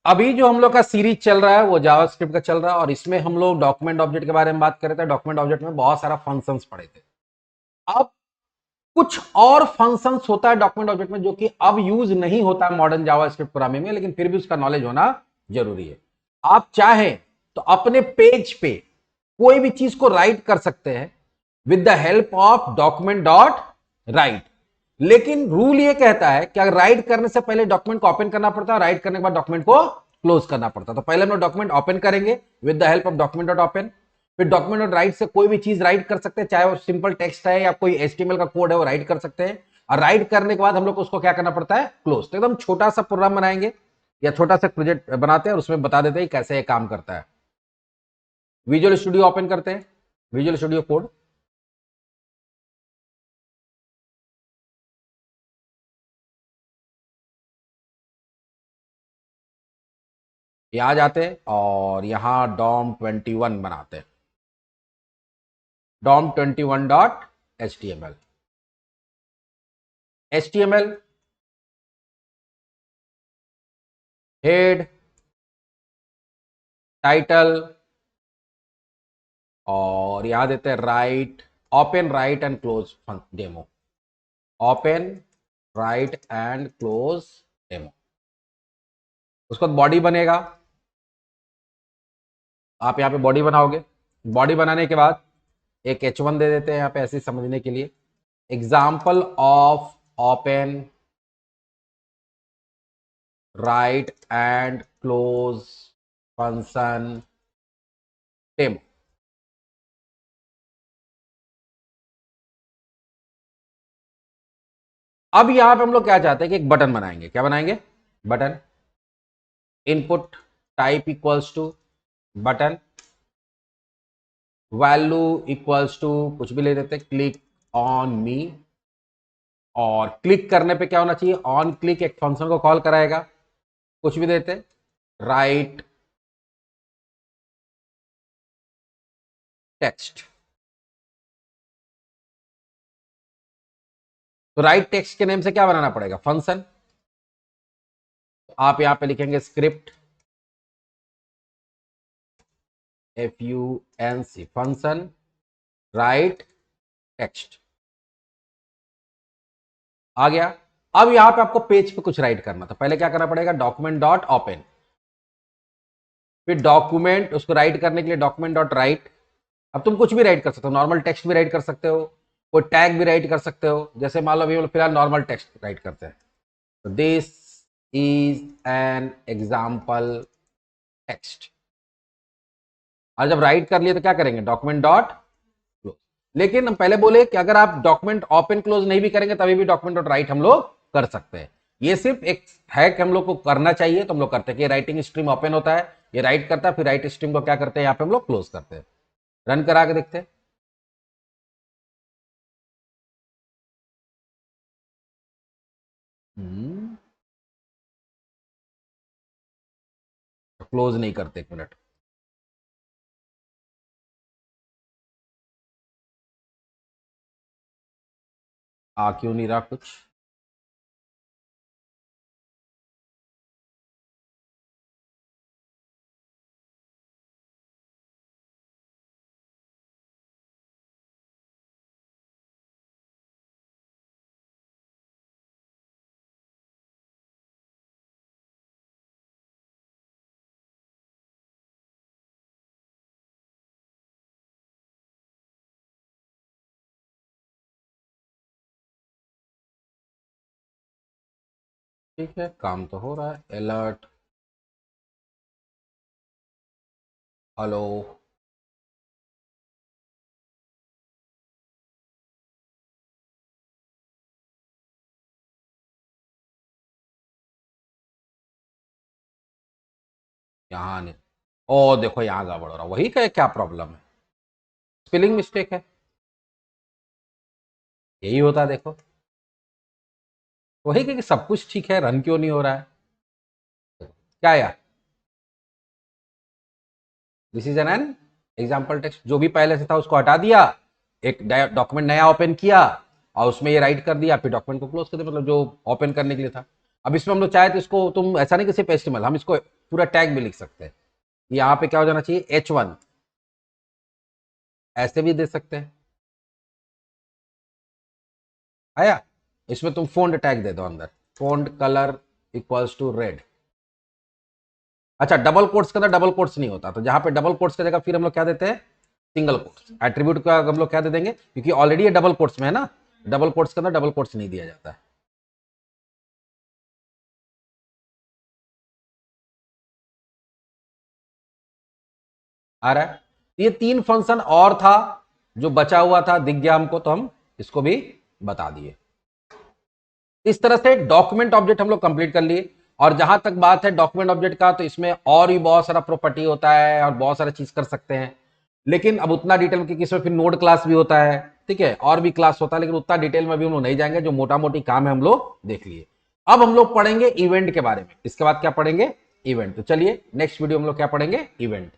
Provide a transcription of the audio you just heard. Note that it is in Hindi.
अभी जो हम लोग का सीरीज चल रहा है वो जावास्क्रिप्ट का चल रहा है और इसमें हम लोग डॉक्यूमेंट ऑब्जेक्ट के बारे में बात कर रहे थे। डॉक्यूमेंट ऑब्जेक्ट में बहुत सारा फंक्शंस पढ़े थे। अब कुछ और फंक्शंस होता है डॉक्यूमेंट ऑब्जेक्ट में जो कि अब यूज नहीं होता है मॉडर्न जावास्क्रिप्ट प्रोग्रामिंग में, लेकिन फिर भी उसका नॉलेज होना जरूरी है। आप चाहें तो अपने पेज पे कोई भी चीज को राइट कर सकते हैं with the help of document dot right, लेकिन रूल ये कहता है कि अगर राइट करने से पहले डॉक्यूमेंट को ओपन करना पड़ता है, राइट करने के बाद डॉक्यूमेंट को क्लोज करना पड़ता है। तो पहले हम लोग डॉक्यूमेंट ओपन करेंगे with the help of document dot open, फिर डॉक्यूमेंट डॉट राइट से कोई भी चीज राइट कर सकते हैं, चाहे वो सिंपल टेक्स्ट है या कोई एचटीएमएल का कोड है वो राइट कर सकते हैं। और राइट करने के बाद हम लोग को उसको क्या करना पड़ता है, क्लोज। तो एकदम छोटा सा प्रोग्राम बनाएंगे या छोटा सा प्रोजेक्ट बनाते हैं और उसमें बता देते हैं कैसे ये काम करता है। विजुअल स्टूडियो ओपन करते हैं, विजुअल स्टूडियो कोड, यहां जाते हैं और यहां डॉम 21 बनाते हैं, DOM 21 dot HTML. HTML head, title और यहां देते हैं write, open write and close demo, open write and close demo. उसके बाद बॉडी बनेगा, आप यहां पे बॉडी बनाओगे। बॉडी बनाने के बाद एक H1 दे देते हैं यहां पे ऐसे समझने के लिए, example of open write and close function demo. अब यहां पे हम लोग क्या चाहते हैं कि एक बटन बनाएंगे। क्या बनाएंगे, button. Input type equals to button, value equals to कुछ भी ले देते हैं, क्लिक ऑन मी। और क्लिक करने पे क्या होना चाहिए, ऑन क्लिक एक फंक्शन को कॉल कराएगा, कुछ भी देते, राइट टेक्स्ट। तो राइट टेक्स्ट के नेम से क्या बनाना पड़ेगा, फंक्शन। आप यहां पे लिखेंगे script FUNC function write text, आ गया। अब यहां पे आपको पेज पे कुछ राइट करना था, पहले क्या करना पड़ेगा, डॉक्यूमेंट डॉट ओपन, फिर डॉक्यूमेंट, उसको राइट करने के लिए डॉक्यूमेंट डॉट राइट। अब तुम कुछ भी राइट कर सकते हो, नॉर्मल टेक्स्ट भी राइट कर सकते हो, कोई टैग भी राइट कर सकते हो। जैसे मान लो अभी हम लोग फिलहाल नॉर्मल टेक्स्ट राइट करते हैं, तो this is an example text. और जब राइट कर लिए तो क्या करेंगे, डॉक्यूमेंट डॉट क्लोज। लेकिन हम पहले बोले कि अगर आप डॉक्यूमेंट ओपन क्लोज नहीं भी करेंगे तभी भी डॉक्यूमेंट डॉट राइट हम लोग कर सकते हैं। ये सिर्फ एक है कि हम लोग को करना चाहिए तो हम लोग करते हैं कि राइटिंग स्ट्रीम ओपन होता है, ये राइट करता है, फिर राइट स्ट्रीम को क्या करते हैं यहाँ पे हम लोग क्लोज करते हैं। रन करा के देखते हैं। क्लोज नहीं करते, एक मिनट। आ क्यों नहीं रहा कुछ, ठीक है काम तो हो रहा है। अलर्ट, हेलो, यहाँ नहीं, ओ देखो यहाँ गड़बड़ हो रहा, वही का क्या प्रॉब्लम है, स्पेलिंग मिस्टेक है, यही होता है देखो। वही कि सब कुछ ठीक है, रन क्यों नहीं हो रहा है, क्या यार। This is an example text, जो भी पहले से था उसको हटा दिया, एक डॉक्यूमेंट नया ओपन किया और उसमें ये राइट कर दिया, फिर डॉक्यूमेंट को क्लोज कर दिया, मतलब जो ओपन करने के लिए था। अब इसमें हम लोग चाहे तो इसको, तुम ऐसा नहीं कि सिर्फ HTML, हम इसको पूरा टैग भी लिख सकते हैं। यहाँ पे क्या हो जाना चाहिए, H1 ऐसे भी दे सकते हैं। आया, इसमें तुम फोन्ट टैग दे दो अंदर, font colour equals to red. अच्छा, डबल कोट्स के अंदर डबल कोट्स नहीं होता, तो जहां पे डबल कोट्स की जगह फिर हम लोग क्या देते हैं, सिंगल कोट्स। एट्रीब्यूट का हम लोग क्या दे देंगे, क्योंकि ऑलरेडी ये डबल कोट्स में है ना, डबल कोट्स के अंदर डबल कोट्स नहीं दिया जाता है। आ रहा है। ये 3 फंक्शन और था जो बचा हुआ था, दिख गया हमको, तो हम इसको भी बता दिए। इस तरह से डॉक्यूमेंट ऑब्जेक्ट हम लोग कंप्लीट कर लिए। और जहां तक बात है डॉक्यूमेंट ऑब्जेक्ट का, तो इसमें और भी बहुत सारा प्रॉपर्टी होता है और बहुत सारा चीज कर सकते हैं, लेकिन अब उतना डिटेल में, क्योंकि इसमें फिर नोड क्लास भी होता है, ठीक है, और भी क्लास होता है, लेकिन उतना डिटेल में भी हम लोग नहीं जाएंगे, जो मोटा मोटी काम है हम लोग देख लिए। अब हम लोग पढ़ेंगे इवेंट के बारे में। इसके बाद क्या पढ़ेंगे, इवेंट। तो चलिए नेक्स्ट वीडियो हम लोग क्या पढ़ेंगे, इवेंट।